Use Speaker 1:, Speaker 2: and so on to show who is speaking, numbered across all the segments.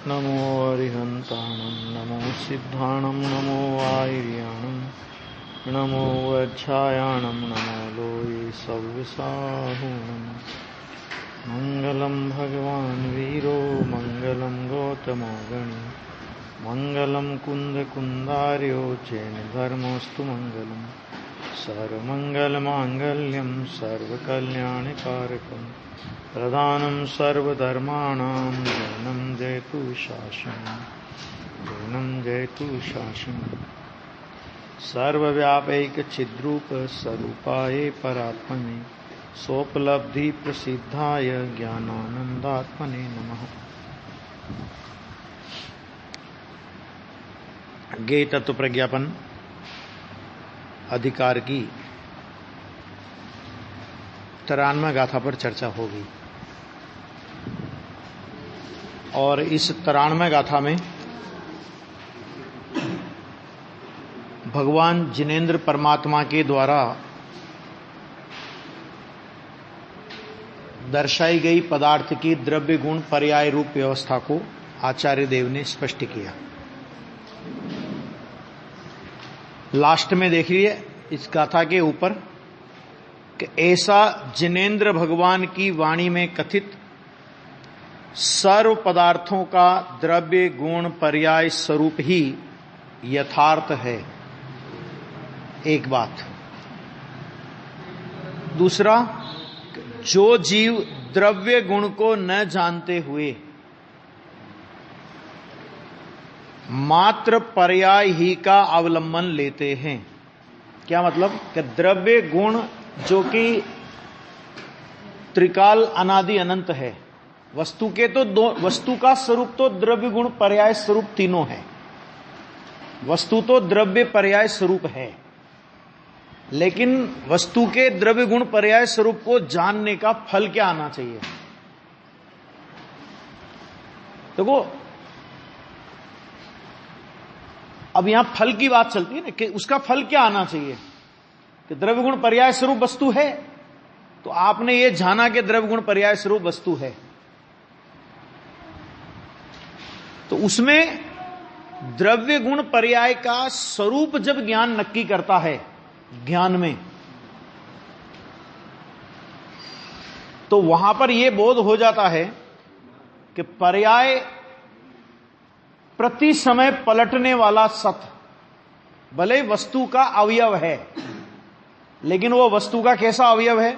Speaker 1: नमो अरिहन्ताणं नमो सिद्धाणं नमो आयर्याणं नमो वज्रायाणं नमो लोये सव्यसाहूणम् मंगलम भगवान वीरो मंगलम गौतमो गणि मंगलम कुंद कुंदार्यो चैन धर्मोस्तु मंगलम सर्वमंगल मांगल्यम सर्वकल्याणकारकम प्रधानम सर्वधर्माणां जैनं जयतु शासनम् सर्वव्यापैक चिद्रूप स्वरूपाय परात्मने सोपलब्धि प्रसिद्धाय ज्ञानानंदात्मने नमः। ज्ञेय तत्व प्रज्ञापन अधिकार की 93 गाथा पर चर्चा होगी और इस 93 गाथा में भगवान जिनेंद्र परमात्मा के द्वारा दर्शाई गई पदार्थ की द्रव्य गुण पर्याय रूप व्यवस्था को आचार्य देव ने स्पष्ट किया। लास्ट में देखिए इस गाथा के ऊपर कि ऐसा जिनेंद्र भगवान की वाणी में कथित सर्व पदार्थों का द्रव्य गुण पर्याय स्वरूप ही यथार्थ है, एक बात। दूसरा, जो जीव द्रव्य गुण को न जानते हुए मात्र पर्याय ही का अवलंबन लेते हैं। क्या मतलब कि द्रव्य गुण जो कि त्रिकाल अनादि अनंत है, वस्तु के तो वस्तु का स्वरूप तो द्रव्य गुण पर्याय स्वरूप तीनों है। वस्तु तो द्रव्य पर्याय स्वरूप है, लेकिन वस्तु के द्रव्य गुण पर्याय स्वरूप को जानने का फल क्या आना चाहिए? देखो, अब यहां फल की बात चलती है ना कि उसका फल क्या आना चाहिए कि द्रव्य गुण पर्याय स्वरूप वस्तु है, तो आपने ये जाना कि द्रव्य गुण पर्याय स्वरूप वस्तु है, तो उसमें द्रव्य गुण पर्याय का स्वरूप जब ज्ञान नक्की करता है ज्ञान में, तो वहां पर यह बोध हो जाता है कि पर्याय प्रति समय पलटने वाला सत भले वस्तु का अवयव है, लेकिन वो वस्तु का कैसा अवयव है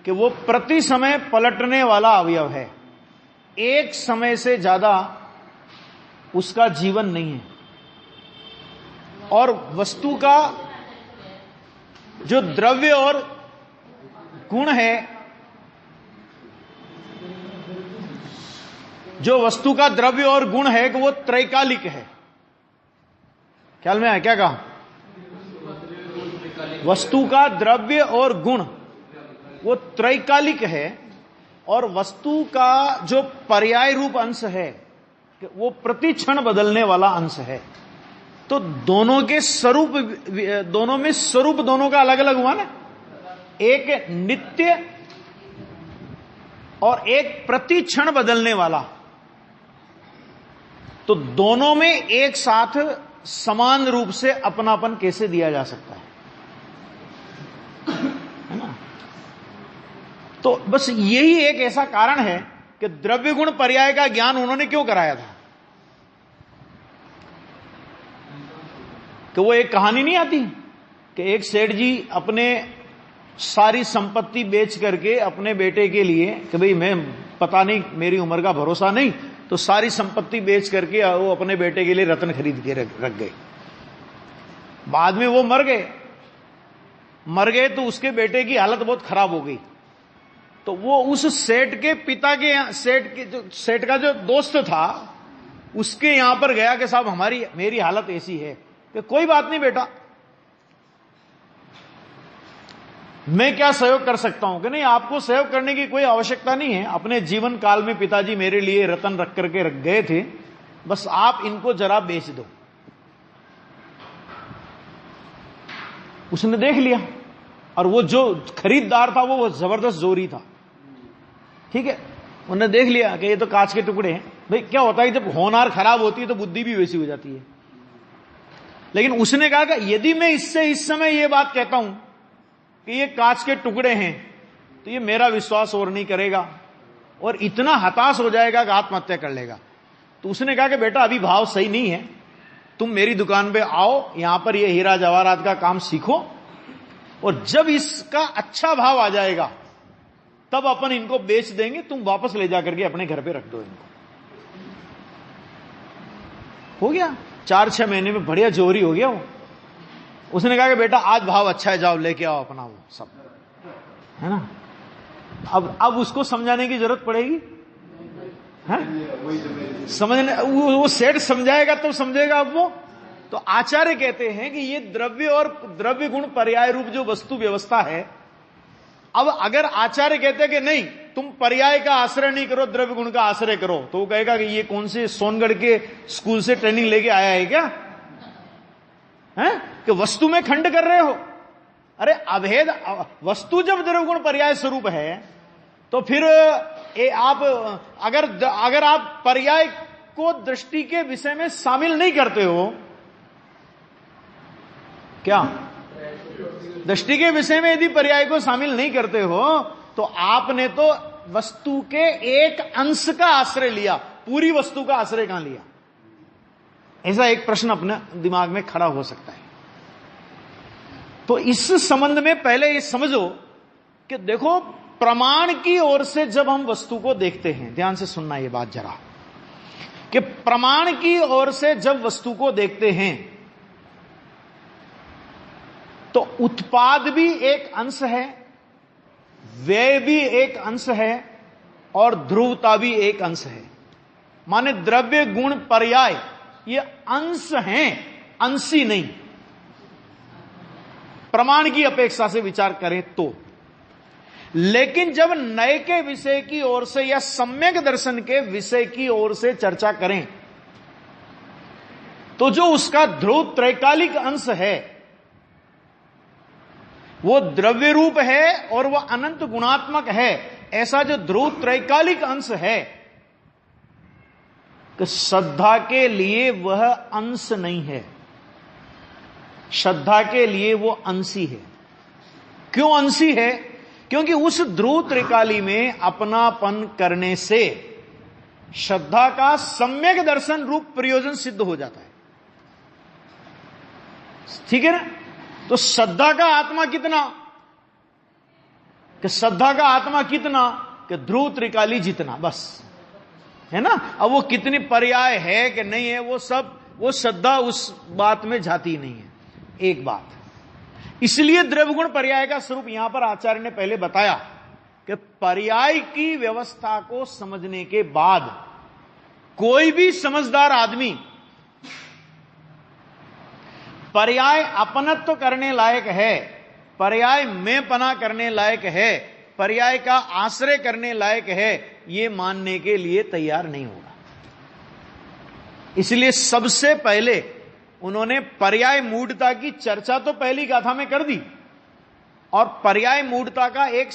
Speaker 1: कि वो प्रति समय पलटने वाला अवयव है। एक समय से ज्यादा उसका जीवन नहीं है। और वस्तु का जो द्रव्य और गुण है, जो वस्तु का द्रव्य और गुण है कि वो त्रैकालिक है। ख्याल में आया क्या कहा? वस्तु का द्रव्य और गुण वो त्रैकालिक है, और वस्तु का जो पर्याय रूप अंश है वो प्रति क्षण बदलने वाला अंश है। तो दोनों के स्वरूप, दोनों में स्वरूप दोनों का अलग अलग हुआ ना, एक नित्य और एक प्रति क्षण बदलने वाला। तो दोनों में एक साथ समान रूप से अपनापन कैसे दिया जा सकता है ना? तो बस यही एक ऐसा कारण है कि द्रव्य गुण पर्याय का ज्ञान उन्होंने क्यों कराया था। कि वो एक कहानी नहीं आती कि एक सेठ जी अपने सारी संपत्ति बेच करके अपने बेटे के लिए कि भाई मैं पता नहीं, मेरी उम्र का भरोसा नहीं, तो सारी संपत्ति बेच करके वो अपने बेटे के लिए रत्न खरीद के रख गए। बाद में वो मर गए तो उसके बेटे की हालत बहुत खराब हो गई। तो वो उस सेठ के पिता के सेठ का जो दोस्त था उसके यहां पर गया कि साहब मेरी हालत ऐसी है कि कोई बात नहीं बेटा, मैं क्या सहयोग कर सकता हूं? कि नहीं, आपको सहयोग करने की कोई आवश्यकता नहीं है। अपने जीवन काल में पिताजी मेरे लिए रत्न रख करके रख गए थे, बस आप इनको जरा बेच दो। उसने देख लिया, और वो जो खरीददार था वो जबरदस्त जोरी था। ठीक है, उन्होंने देख लिया कि ये तो कांच के टुकड़े हैं, भाई क्या होता है जब होनहार खराब होती है तो बुद्धि भी वैसी हो जाती है। लेकिन उसने कहा कि यदि मैं इससे इस समय ये बात कहता हूं कि ये कांच के टुकड़े हैं, तो ये मेरा विश्वास और नहीं करेगा और इतना हताश हो जाएगा कि आत्महत्या कर लेगा। तो उसने कहा कि बेटा अभी भाव सही नहीं है, तुम मेरी दुकान पे आओ, यहां पर ये हीरा जवाहरात का काम सीखो, और जब इसका अच्छा भाव आ जाएगा तब अपन इनको बेच देंगे, तुम वापस ले जाकर के अपने घर पे रख दो इनको। हो गया 4-6 महीने में बढ़िया जोहरी हो गया वो। उसने कहा कि बेटा आज भाव अच्छा है, जाओ लेके आओ अपना वो सब, है ना। अब उसको समझाने की जरूरत पड़ेगी, है समझने, वो सेठ समझाएगा तो समझेगा अब वो। तो आचार्य कहते हैं कि ये द्रव्य और द्रव्य गुण पर्याय रूप जो वस्तु व्यवस्था है, अब अगर आचार्य कहते हैं कि नहीं तुम पर्याय का आश्रय नहीं करो, द्रव्य गुण का आश्रय करो, तो वो कहेगा कि ये कौन से सोनगढ़ के स्कूल से ट्रेनिंग लेके आया है क्या, है कि वस्तु में खंड कर रहे हो। अरे अभेद वस्तु जब द्रव्य गुण पर्याय स्वरूप है तो फिर आप अगर आप पर्याय को दृष्टि के विषय में शामिल नहीं करते हो, क्या दृष्टि के विषय में यदि पर्याय को शामिल नहीं करते हो तो आपने तो वस्तु के एक अंश का आश्रय लिया, पूरी वस्तु का आश्रय कहां लिया। ऐसा एक प्रश्न अपने दिमाग में खड़ा हो सकता है। तो इस संबंध में पहले ये समझो कि देखो प्रमाण की ओर से जब हम वस्तु को देखते हैं, ध्यान से सुनना ये बात जरा, कि प्रमाण की ओर से जब वस्तु को देखते हैं तो उत्पाद भी एक अंश है, व्यय भी एक अंश है और ध्रुवता भी एक अंश है। माने द्रव्य गुण पर्याय ये अंश हैं, अंशी नहीं। प्रमाण की अपेक्षा से विचार करें तो। लेकिन जब नए के विषय की ओर से या सम्यक दर्शन के विषय की ओर से चर्चा करें तो जो उसका ध्रुव त्रैकालिक अंश है वो द्रव्य रूप है और वह अनंत गुणात्मक है। ऐसा जो ध्रुव त्रैकालिक अंश है कि श्रद्धा के लिए वह अंश नहीं है, श्रद्धा के लिए वो अंशी है। क्यों अंशी है? क्योंकि उस ध्रुव त्रिकाली में अपनापन करने से श्रद्धा का सम्यक दर्शन रूप प्रयोजन सिद्ध हो जाता है। ठीक है ना। तो श्रद्धा का आत्मा कितना, कि श्रद्धा का आत्मा कितना कि ध्रुव त्रिकाली जितना, बस, है ना। अब वो कितनी पर्याय है कि नहीं है, वो सब, वो श्रद्धा उस बात में जाती नहीं है। एक बात, इसलिए द्रव्य गुण पर्याय का स्वरूप यहां पर आचार्य ने पहले बताया कि पर्याय की व्यवस्था को समझने के बाद कोई भी समझदार आदमी पर्याय अपनत्व करने लायक है, पर्याय में पना करने लायक है, पर्याय का आश्रय करने लायक है, ये मानने के लिए तैयार नहीं होगा। इसलिए सबसे पहले उन्होंने पर्याय मूढ़ता की चर्चा तो पहली गाथा में कर दी और पर्याय मूढ़ता का एक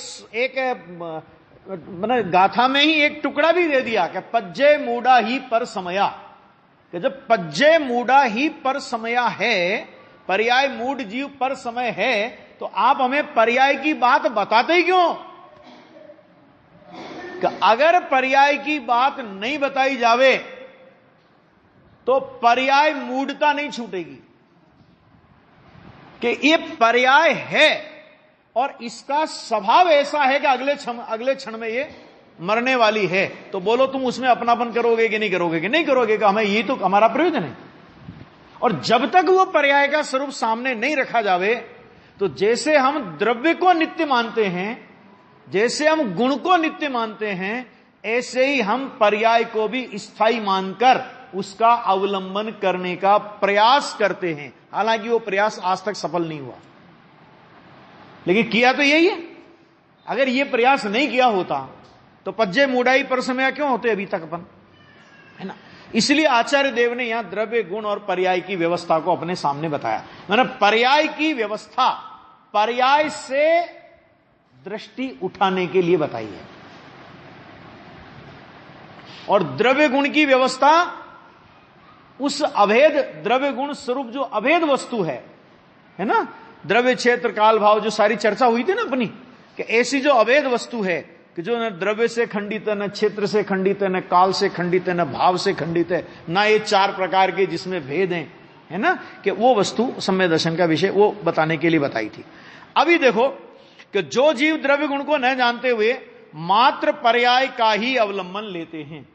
Speaker 1: गाथा में ही एक टुकड़ा भी दे दिया कि पज्जे मूढ़ा ही पर समया, कि जब पज्जे मूढ़ा ही पर समया है, पर्याय मूढ़ जीव पर समय है, तो आप हमें पर्याय की बात बताते ही क्यों? कि अगर पर्याय की बात नहीं बताई जावे तो पर्याय मूढ़ता नहीं छूटेगी कि ये पर्याय है और इसका स्वभाव ऐसा है कि अगले क्षण में ये मरने वाली है। तो बोलो तुम उसमें अपनापन करोगे कि नहीं करोगे? कि नहीं करोगे, कि हमें ये तो हमारा प्रयोजन है। और जब तक वो पर्याय का स्वरूप सामने नहीं रखा जावे तो जैसे हम द्रव्य को नित्य मानते हैं, जैसे हम गुण को नित्य मानते हैं, ऐसे ही हम पर्याय को भी स्थायी मानकर उसका अवलंबन करने का प्रयास करते हैं। हालांकि वो प्रयास आज तक सफल नहीं हुआ, लेकिन किया तो यही है। अगर ये प्रयास नहीं किया होता तो पज्जे मूढ़ाई पर समय क्यों होते अभी तक अपन, है ना। इसलिए आचार्य देव ने यहां द्रव्य गुण और पर्याय की व्यवस्था को अपने सामने बताया। मैंने पर्याय की व्यवस्था पर्याय से दृष्टि उठाने के लिए बताई है। और द्रव्य गुण की व्यवस्था उस अभेद द्रव्य गुण स्वरूप जो अभेद वस्तु है ना, द्रव्य क्षेत्र काल भाव जो सारी चर्चा हुई थी ना अपनी, कि ऐसी जो अभेद वस्तु है कि जो न द्रव्य से खंडित है, न क्षेत्र से खंडित है, न काल से खंडित है, न भाव से खंडित है, न ये चार प्रकार के जिसमें भेद हैं, है ना, कि वो वस्तु सम्यक दर्शन का विषय वो बताने के लिए बताई थी। अभी देखो कि जो जीव द्रव्य गुण को न जानते हुए मात्र पर्याय का ही अवलंबन लेते हैं,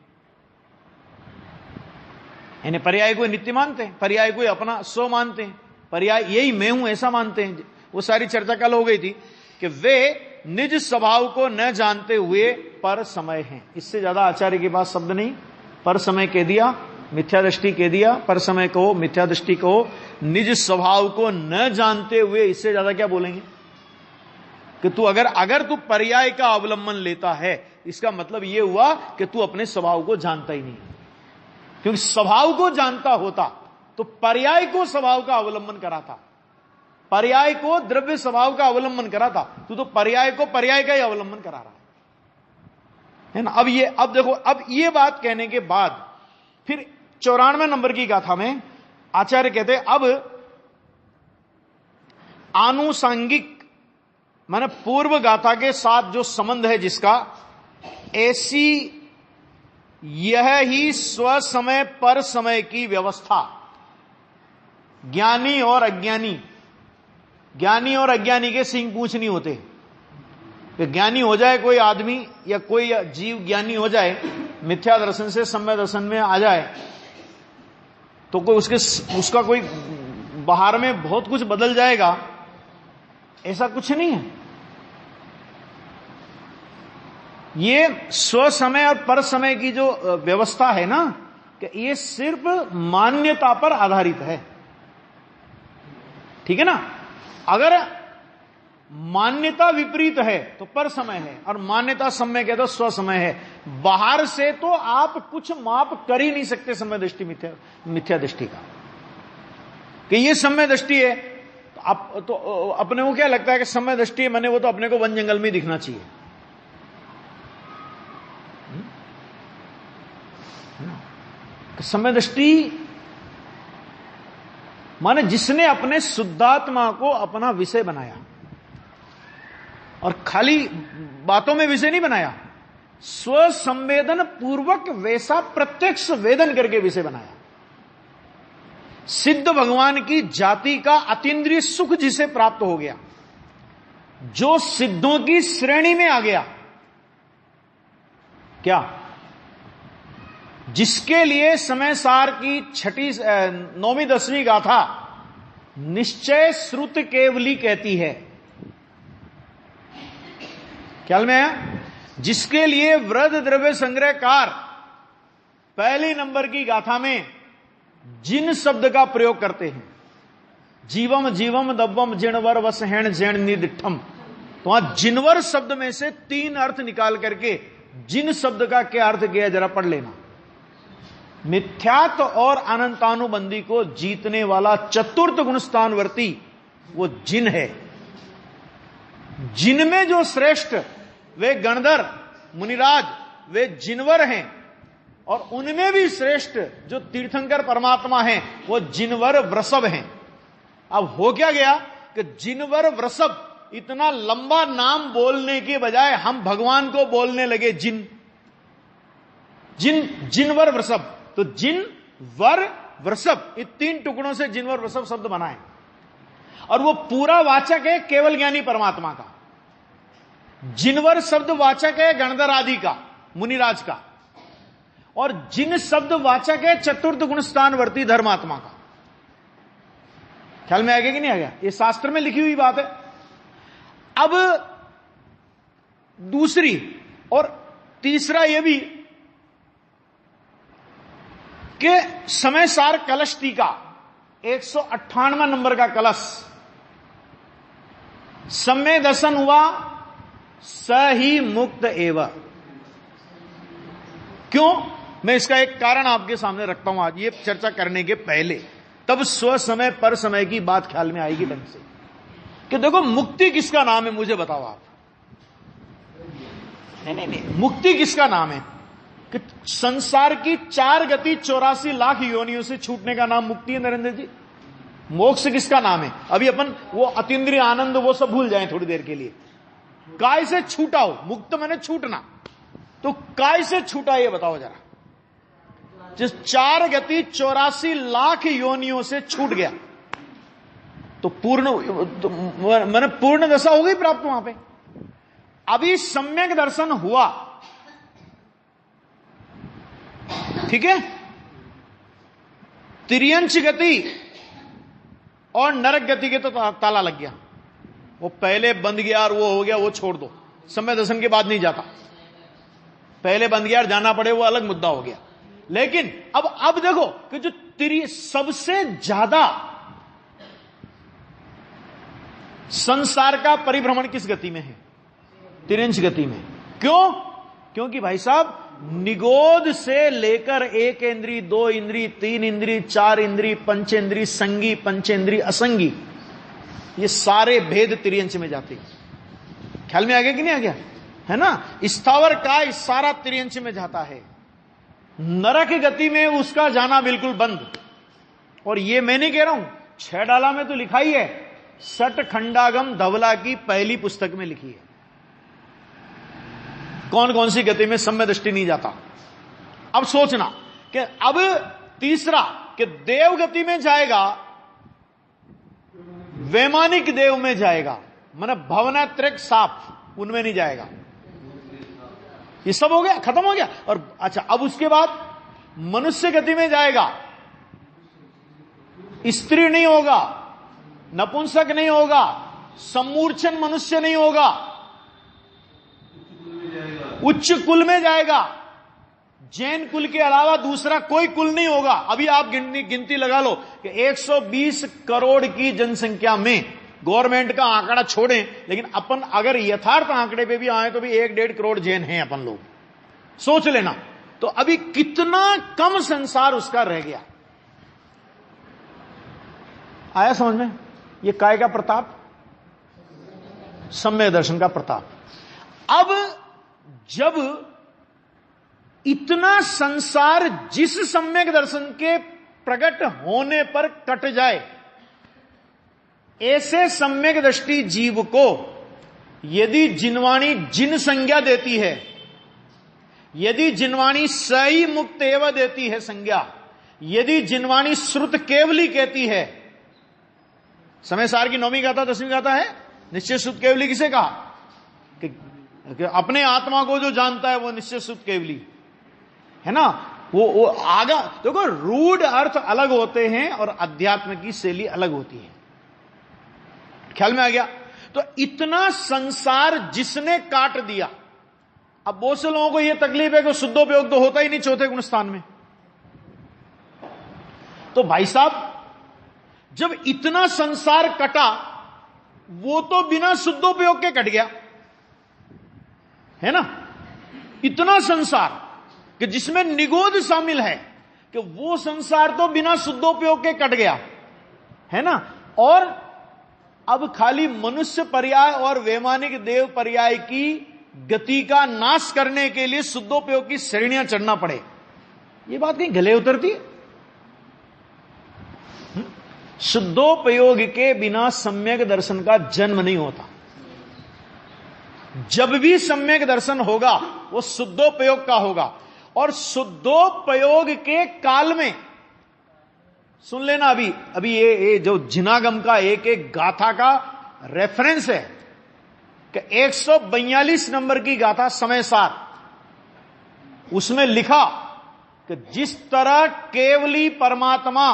Speaker 1: यानी पर्याय को नित्य मानते हैं, पर्याय को अपना स्व मानते हैं, पर्याय यही मैं हूं ऐसा मानते हैं, वो सारी चर्चा कल हो गई थी कि वे निज स्वभाव को न जानते हुए पर समय हैं। इससे ज्यादा आचार्य के पास शब्द नहीं। पर समय कह दिया, मिथ्या दृष्टि कह दिया, पर समय कहो, मिथ्या दृष्टि कहो, निज स्वभाव को न जानते हुए, इससे ज्यादा क्या बोलेंगे? कि तू अगर तू पर्याय का अवलंबन लेता है, इसका मतलब यह हुआ कि तू अपने स्वभाव को जानता ही नहीं, क्योंकि स्वभाव को जानता होता तो पर्याय को स्वभाव का अवलंबन करा था, पर्याय को द्रव्य स्वभाव का अवलंबन करा था, तू तो पर्याय को पर्याय का ही अवलंबन करा रहा है ना। अब देखो, अब ये बात कहने के बाद फिर 94 नंबर की गाथा में आचार्य कहते अब आनुषंगिक माने पूर्व गाथा के साथ जो संबंध है जिसका, ऐसी यह ही स्वसमय पर समय की व्यवस्था ज्ञानी और अज्ञानी, ज्ञानी और अज्ञानी के सिंह पूछ नहीं होते। कि ज्ञानी हो जाए कोई आदमी या कोई जीव ज्ञानी हो जाए, मिथ्या दर्शन से सम्यक दर्शन में आ जाए, तो कोई उसका कोई बाहर में बहुत कुछ बदल जाएगा, ऐसा कुछ नहीं है। ये स्वसमय और पर समय की जो व्यवस्था है ना, कि ये सिर्फ मान्यता पर आधारित है, ठीक है ना। अगर मान्यता विपरीत है तो पर समय है, और मान्यता समय के तो स्व समय है। बाहर से तो आप कुछ माप कर ही नहीं सकते समय दृष्टि मिथ्या दृष्टि का, कि ये समय दृष्टि है। तो आप तो अपने को क्या लगता है कि समय दृष्टि है, मैंने वो तो अपने को वन जंगल में दिखना चाहिए। समय दृष्टि माने जिसने अपने शुद्धात्मा को अपना विषय बनाया, और खाली बातों में विषय नहीं बनाया, स्व संवेदन पूर्वक वैसा प्रत्यक्ष वेदन करके विषय बनाया। सिद्ध भगवान की जाति का अतीन्द्रिय सुख जिसे प्राप्त हो गया, जो सिद्धों की श्रेणी में आ गया, क्या जिसके लिए समय सार की 9वीं 10वीं गाथा निश्चय श्रुत केवली कहती है, ख्याल में है? जिसके लिए वृद्ध द्रव्य संग्रहकार पहली नंबर की गाथा में जिन शब्द का प्रयोग करते हैं, जीवम जीवम दब्बम जिणवर वसहेण जैन निदिठम, तो वहां जिनवर शब्द में से 3 अर्थ निकाल करके जिन शब्द का क्या अर्थ किया जरा पढ़ लेना। मिथ्यात्व और अनंतानुबंधी को जीतने वाला चतुर्थ गुणस्थानवर्ती वो जिन है। जिनमें जो श्रेष्ठ वे गणधर मुनिराज वे जिनवर हैं, और उनमें भी श्रेष्ठ जो तीर्थंकर परमात्मा हैं वो जिनवर वृषभ हैं। अब हो क्या गया कि जिनवर वृषभ, इतना लंबा नाम बोलने के बजाय हम भगवान को बोलने लगे जिनवर वृषभ। तो जिन वर वृषभ, ये 3 टुकड़ों से जिनवर वृषभ शब्द बनाए, और वो पूरा वाचक है केवल ज्ञानी परमात्मा का। जिनवर शब्द वाचक है गणधर आदि का, मुनिराज का, और जिन शब्द वाचक है चतुर्थ गुणस्थानवर्ती धर्मात्मा का। ख्याल में आ गया कि नहीं आ गया? ये शास्त्र में लिखी हुई बात है। अब दूसरी और तीसरा यह भी कि समय सार कलश टीका 198 नंबर का कलश, सम्यक दर्शन हुआ स ही मुक्त एव। क्यों? मैं इसका एक कारण आपके सामने रखता हूं आज, ये चर्चा करने के पहले, तब स्व समय पर समय की बात ख्याल में आएगी ढंग से। कि देखो मुक्ति किसका नाम है, मुझे बताओ आप। नहीं, मुक्ति किसका नाम है? कि संसार की 4 गति 84 लाख योनियों से छूटने का नाम मुक्ति है नरेंद्र जी। मोक्ष किसका नाम है? अभी अपन वो अतीन्द्रिय आनंद वो सब भूल जाएं थोड़ी देर के लिए। काय से छूटा हो? मुक्त मैंने छूटना, तो काय से छूटा ये बताओ जरा। जिस 4 गति 84 लाख योनियों से छूट गया तो मैंने पूर्ण दशा हो गई प्राप्त वहां पे। अभी सम्यक दर्शन हुआ, ठीक है, तिर्यंच गति और नरक गति के तो ताला लग गया। वो पहले बंद गया और वो हो गया, वो छोड़ दो, सम्यक दर्शन के बाद नहीं जाता। पहले बंद गया और जाना पड़े वो अलग मुद्दा हो गया। लेकिन अब देखो कि जो सबसे ज्यादा संसार का परिभ्रमण किस गति में है? तिर्यंच गति में। क्यों? क्योंकि भाई साहब निगोद से लेकर 1 इंद्री, 2 इंद्री, 3 इंद्री, 4 इंद्री, पंचेंद्री, संगी, पंचेंद्री, असंगी, ये सारे भेद तिर्यंच में जाते हैं। ख्याल में आ गया कि नहीं आ गया? है ना? स्थावर काय सारा तिर्यंच में जाता है। नरक गति में उसका जाना बिल्कुल बंद। और ये मैं नहीं कह रहा हूं, 6 डाला में तो लिखा ही है, सट खंडागम धवला की पहली पुस्तक में लिखी है कौन कौन सी गति में सम्य दृष्टि नहीं जाता। अब सोचना कि अब तीसरा कि देव गति में जाएगा, वैमानिक देव में जाएगा, माने भवनात्रिक साप, उनमें नहीं जाएगा। ये सब हो गया, खत्म हो गया। और अच्छा, अब उसके बाद मनुष्य गति में जाएगा, स्त्री नहीं होगा, नपुंसक नहीं होगा, सम्मूर्छन मनुष्य नहीं होगा, उच्च कुल में जाएगा, जैन कुल के अलावा दूसरा कोई कुल नहीं होगा। अभी आप गिनती लगा लो कि 120 करोड़ की जनसंख्या में, गवर्नमेंट का आंकड़ा छोड़ें, लेकिन अपन अगर यथार्थ आंकड़े पे भी आए तो भी 1-1.5 करोड़ जैन हैं अपन लोग, सोच लेना। तो अभी कितना कम संसार उसका रह गया। आया समझ में? ये काय का प्रताप, सम्यक दर्शन का प्रताप। अब जब इतना संसार जिस सम्यक दर्शन के प्रकट होने पर कट जाए, ऐसे सम्यक दृष्टि जीव को यदि जिनवाणी जिन संज्ञा देती है, यदि जिनवाणी सही मुक्त एवं देती है संज्ञा, यदि जिनवाणी श्रुत केवली कहती है, समय सार की 9वीं गाथा 10वीं गाथा है, निश्चय श्रुत केवली किसे कहा? कि अपने आत्मा को जो जानता है वो निश्चय श्रुत केवली है ना। वो आगा देखो, रूढ़ अर्थ अलग होते हैं और अध्यात्म की शैली अलग होती है। ख्याल में आ गया? तो इतना संसार जिसने काट दिया, अब बहुत से लोगों को यह तकलीफ है कि शुद्धोपयोग तो होता ही नहीं चौथे गुण स्थान में। तो भाई साहब, जब इतना संसार कटा, वो तो बिना शुद्धोपयोग के कट गया, है ना। इतना संसार कि जिसमें निगोद शामिल है, कि वो संसार तो बिना शुद्धोपयोग के कट गया, है ना। और अब खाली मनुष्य पर्याय और वैमानिक देव पर्याय की गति का नाश करने के लिए शुद्धोपयोग की श्रेणियां चढ़ना पड़े, ये बात कहीं गले उतरती है? शुद्धोपयोग के बिना सम्यक दर्शन का जन्म नहीं होता। जब भी सम्यक दर्शन होगा वो शुद्धोपयोग का होगा। और शुद्धोपयोग के काल में सुन लेना, अभी ये जो जिनागम का एक एक गाथा का रेफरेंस है कि 142 नंबर की गाथा समय सार, उसमें लिखा कि जिस तरह केवली परमात्मा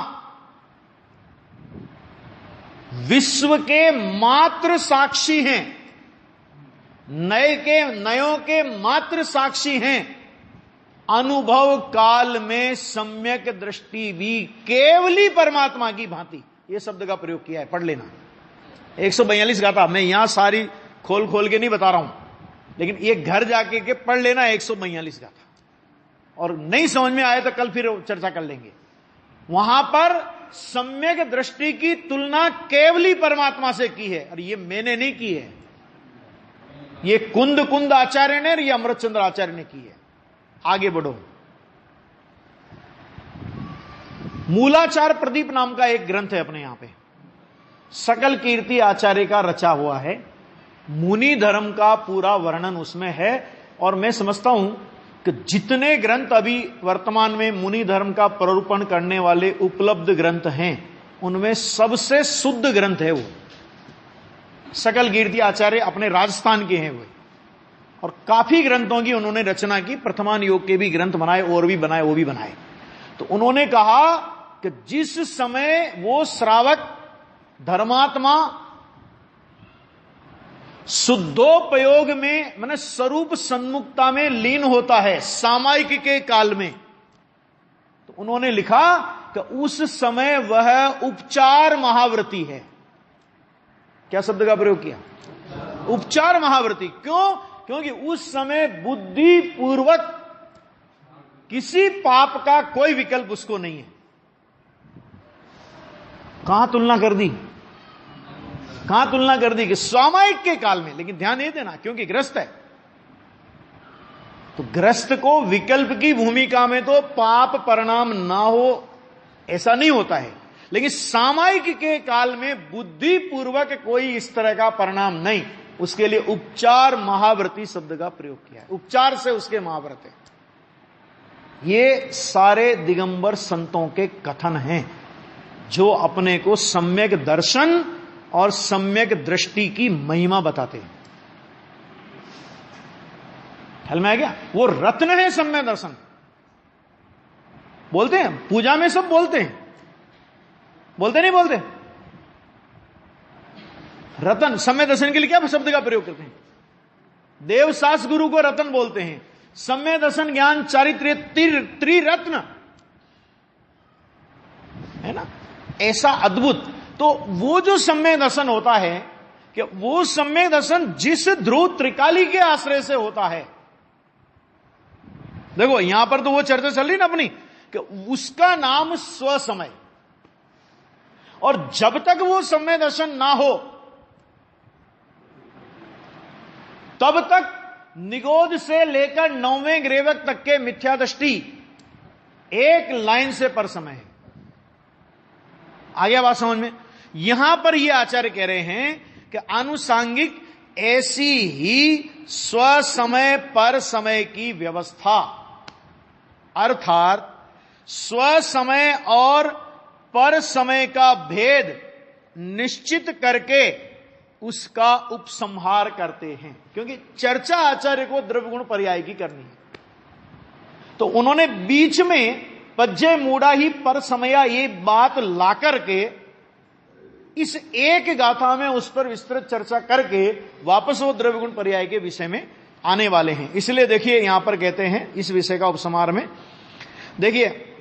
Speaker 1: विश्व के मात्र साक्षी हैं, नयों के मात्र साक्षी हैं, अनुभव काल में सम्यक दृष्टि भी केवली परमात्मा की भांति, यह शब्द का प्रयोग किया है, पढ़ लेना। 142 गाथा मैं यहां सारी खोल खोल के नहीं बता रहा हूं, लेकिन ये घर जाके के पढ़ लेना 142 गाथा, और नहीं समझ में आए तो कल फिर चर्चा कर लेंगे। वहां पर सम्यक दृष्टि की तुलना केवली परमात्मा से की है, और ये मैंने नहीं की है, ये कुंद आचार्य ने और ये अमृतचंद्र आचार्य ने की है। आगे बढ़ो। मूलाचार प्रदीप नाम का एक ग्रंथ है अपने यहां पे, सकल कीर्ति आचार्य का रचा हुआ है। मुनि धर्म का पूरा वर्णन उसमें है। और मैं समझता हूं कि जितने ग्रंथ अभी वर्तमान में मुनि धर्म का प्ररूपण करने वाले उपलब्ध ग्रंथ हैं, उनमें सबसे शुद्ध ग्रंथ है वो सकल कीर्ति आचार्य, अपने राजस्थान के हैं वो। और काफी ग्रंथों की उन्होंने रचना की, प्रथमान योग के भी ग्रंथ बनाए, और भी बनाए, वो भी बनाए। तो उन्होंने कहा कि जिस समय वो श्रावक धर्मात्मा शुद्धोपयोग में, माने स्वरूप सन्मुखता में लीन होता है सामायिक के काल में, तो उन्होंने लिखा कि उस समय वह उपचार महाव्रती है। क्या शब्द का प्रयोग किया? उपचार महाव्रती। क्यों? क्योंकि उस समय बुद्धि पूर्वक किसी पाप का कोई विकल्प उसको नहीं है। कहां तुलना कर दी? कहां तुलना कर दी? कि सामायिक के काल में। लेकिन ध्यान ये देना, क्योंकि ग्रस्त है, तो ग्रस्त को विकल्प की भूमिका में तो पाप परिणाम ना हो ऐसा नहीं होता है, लेकिन सामायिक के काल में बुद्धि पूर्वक कोई इस तरह का परिणाम नहीं, उसके लिए उपचार महाव्रती शब्द का प्रयोग किया है। उपचार से उसके महाव्रत है। ये सारे दिगंबर संतों के कथन हैं जो अपने को सम्यक दर्शन और सम्यक दृष्टि की महिमा बताते हैं। ख्याल में आ गया? वो रत्न है सम्यक दर्शन। बोलते हैं पूजा में, सब बोलते हैं, बोलते नहीं बोलते? रतन, सम्यक दर्शन के लिए क्या शब्द का प्रयोग करते हैं? देवसास गुरु को रतन बोलते हैं। सम्यक दर्शन, ज्ञान, चारित्र्य, त्रिरत्न है ना, ऐसा अद्भुत। तो वो जो सम्यक दर्शन होता है, कि वो सम्यक दर्शन जिस ध्रुव त्रिकाली के आश्रय से होता है, देखो यहां पर तो वो चर्चा चल रही ना अपनी, कि उसका नाम स्वसमय। और जब तक वो सम्यक दर्शन ना हो, तब तक निगोद से लेकर 9वें ग्रेवक तक के मिथ्या दृष्टि एक लाइन से पर समय है। आ गया बात समझ में? यहां पर ये आचार्य कह रहे हैं कि आनुषांगिक ऐसी ही स्वसमय पर समय की व्यवस्था, अर्थात स्वसमय और पर समय का भेद निश्चित करके उसका उपसंहार करते हैं। क्योंकि चर्चा आचार्य को द्रव्य गुण पर्याय की करनी है, तो उन्होंने बीच में पज्जे मूढ़ा ही पर समया ये बात ला करके इस एक गाथा में उस पर विस्तृत चर्चा करके वापस वो द्रव्य गुण पर्याय के विषय में आने वाले हैं। इसलिए देखिए यहां पर कहते हैं इस विषय का उपसंहार में, देखिए,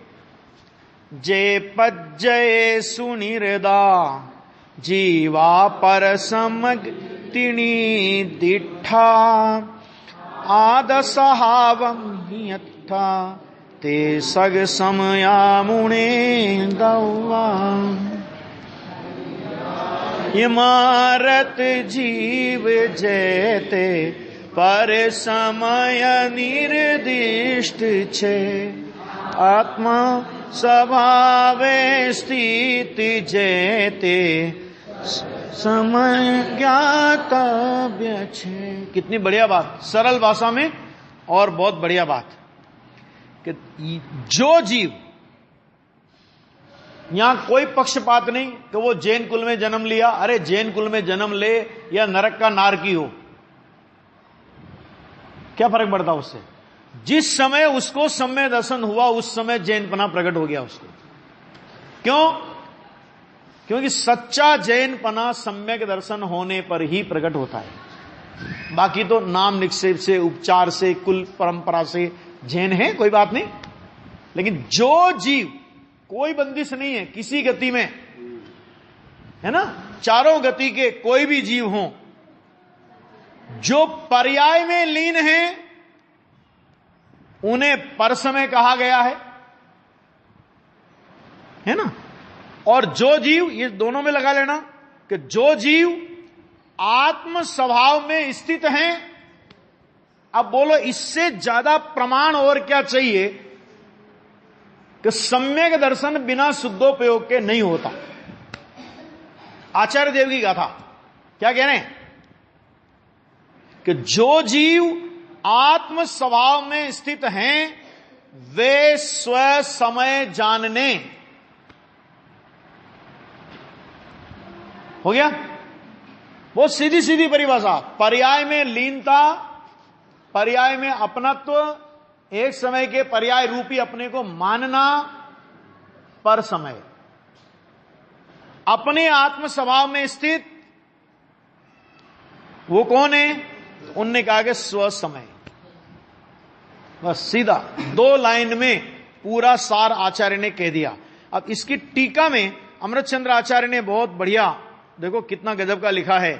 Speaker 1: जे पज्जये सुनिर्दा जीवा पर समग्तिनी दिठा आदसहावम हियत्था ते सग समया मुने गौवा इमारत जीव जैते पर समय निर्दिष्ट छे आत्मा स्वभावे स्थिति जैते समय ज्ञातव्य छे। कितनी बढ़िया बात, सरल भाषा में और बहुत बढ़िया बात, कि जो जीव, यहां कोई पक्षपात नहीं कि वो जैन कुल में जन्म लिया, अरे जैन कुल में जन्म ले या नरक का नारकी हो, क्या फर्क पड़ता उससे? जिस समय उसको सम्यक दर्शन हुआ उस समय जैनपना प्रकट हो गया उसको। क्यों? क्योंकि सच्चा जैनपना सम्यक दर्शन होने पर ही प्रकट होता है। बाकी तो नाम निक्षेप से, उपचार से, कुल परंपरा से जैन है, कोई बात नहीं। लेकिन जो जीव, कोई बंदिश नहीं है किसी गति में, है ना, चारों गति के कोई भी जीव हो, जो पर्याय में लीन है उन्हें पर समय कहा गया है ना। और जो जीव, ये दोनों में लगा लेना, कि जो जीव आत्म स्वभाव में स्थित हैं, अब बोलो इससे ज्यादा प्रमाण और क्या चाहिए कि सम्यक दर्शन बिना शुद्धोपयोग के नहीं होता। आचार्य देव की गाथा क्या कह रहे हैं कि जो जीव आत्म स्वभाव में स्थित हैं वे स्व समय जानने। हो गया? बहुत सीधी सीधी परिभाषा। पर्याय में लीनता, पर्याय में अपनत्व, एक समय के पर्याय रूपी अपने को मानना, पर समय अपने आत्म स्वभाव में स्थित वो कौन है? उनने कहा कि स्व समय। बस सीधा 2 लाइन में पूरा सार आचार्य ने कह दिया। अब इसकी टीका में अमृतचंद्र आचार्य ने बहुत बढ़िया, देखो कितना गजब का लिखा है।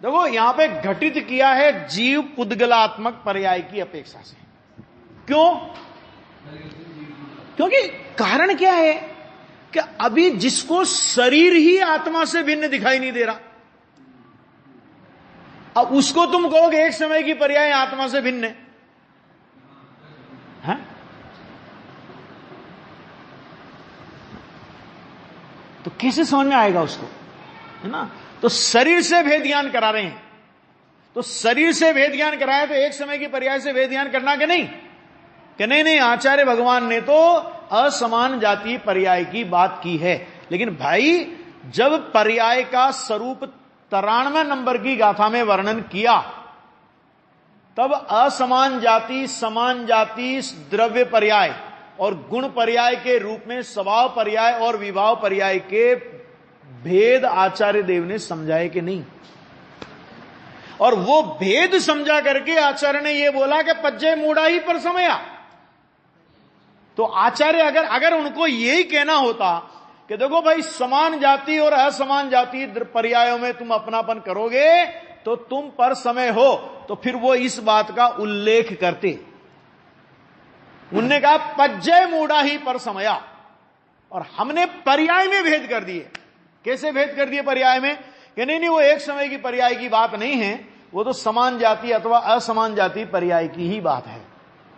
Speaker 1: देखो यहां पे घटित किया है जीव पुद्गलात्मक पर्याय की अपेक्षा से। क्यों? क्योंकि कारण क्या है कि अभी जिसको शरीर ही आत्मा से भिन्न दिखाई नहीं दे रहा, अब उसको तुम कहोगे एक समय की पर्याय आत्मा से भिन्न है? तो कैसे समझ में आएगा उसको, है ना? तो शरीर से भेद ज्ञान करा रहे हैं, तो शरीर से भेद ज्ञान कराया तो एक समय की पर्याय से भेद ज्ञान करना कि नहीं? कि नहीं, आचार्य भगवान ने तो असमान जाति पर्याय की बात की है। लेकिन भाई जब पर्याय का स्वरूप 93 नंबर की गाथा में वर्णन किया, तब असमान जाति, समान जाति, द्रव्य पर्याय और गुण पर्याय के रूप में स्वभाव पर्याय और विभाव पर्याय के भेद आचार्य देव ने समझाए कि नहीं? और वो भेद समझा करके आचार्य ने ये बोला कि पज्जय मूढ़ा ही पर समया। तो आचार्य अगर उनको यही कहना होता कि देखो भाई समान जाति और असमान जाति पर्यायों में तुम अपनापन करोगे तो तुम पर समय हो, तो फिर वो इस बात का उल्लेख करते। उनने कहा पज्जय मूढ़ा ही पर समया, और हमने पर्याय में भेद कर दिए। कैसे भेद कर दिए पर्याय में? कि नहीं, वो एक समय की पर्याय की बात नहीं है, वो तो समान जाति अथवा असमान जाति पर्याय की ही बात है।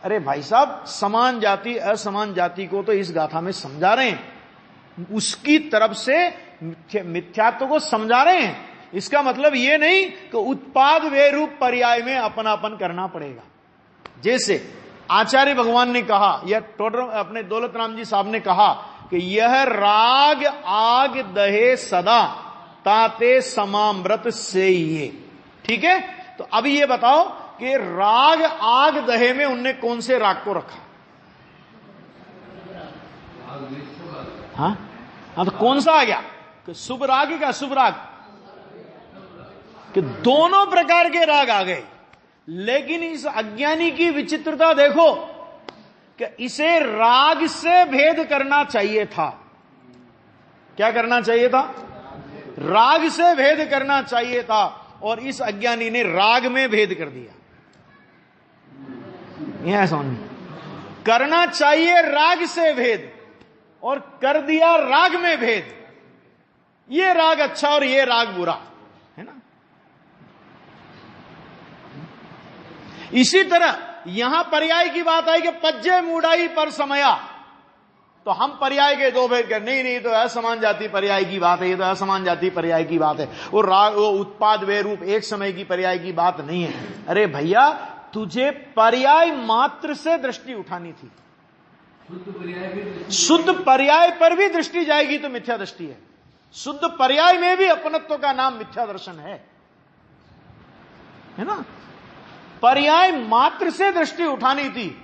Speaker 1: अरे भाई साहब, समान जाति असमान जाति को तो इस गाथा में समझा रहे हैं, उसकी तरफ से मिथ्यात्व को समझा रहे हैं। इसका मतलब ये नहीं कि उत्पाद वे रूप पर्याय में अपनापन करना पड़ेगा। जैसे आचार्य भगवान ने कहा, या टोडर अपने दौलत राम जी साहब ने कहा कि यह राग आग दहे सदा ताते समामृत से ये। ठीक है, तो अभी ये बताओ कि राग आग दहे में उनने कौन से राग को रखा? हाँ, तो कौन सा आ गया? कि शुभ राग का शुभ राग, कि दोनों प्रकार के राग आ गए। लेकिन इस अज्ञानी की विचित्रता देखो कि इसे राग से भेद करना चाहिए था। क्या करना चाहिए था? राग से भेद करना चाहिए था, और इस अज्ञानी ने राग में भेद कर दिया। यह समझ करना चाहिए राग से भेद, और कर दिया राग में भेद। ये राग अच्छा और ये राग बुरा, है ना? इसी तरह यहां पर्याय की बात आई कि पज्जय मूढ़ाई पर समया, तो हम पर्याय के 2 भेद कर, नहीं तो असमान जाति पर्याय की बात है, ये तो असमान जाति पर्याय की बात है, वो राग वो उत्पाद वे रूप एक समय की पर्याय की बात नहीं है। अरे भैया, तुझे पर्याय मात्र से दृष्टि उठानी थी। शुद्ध पर्याय पर भी दृष्टि जाएगी तो मिथ्या दृष्टि है। शुद्ध पर्याय में भी अपनत्व का नाम मिथ्या दर्शन है ना? पर्याय मात्र से दृष्टि उठानी थी,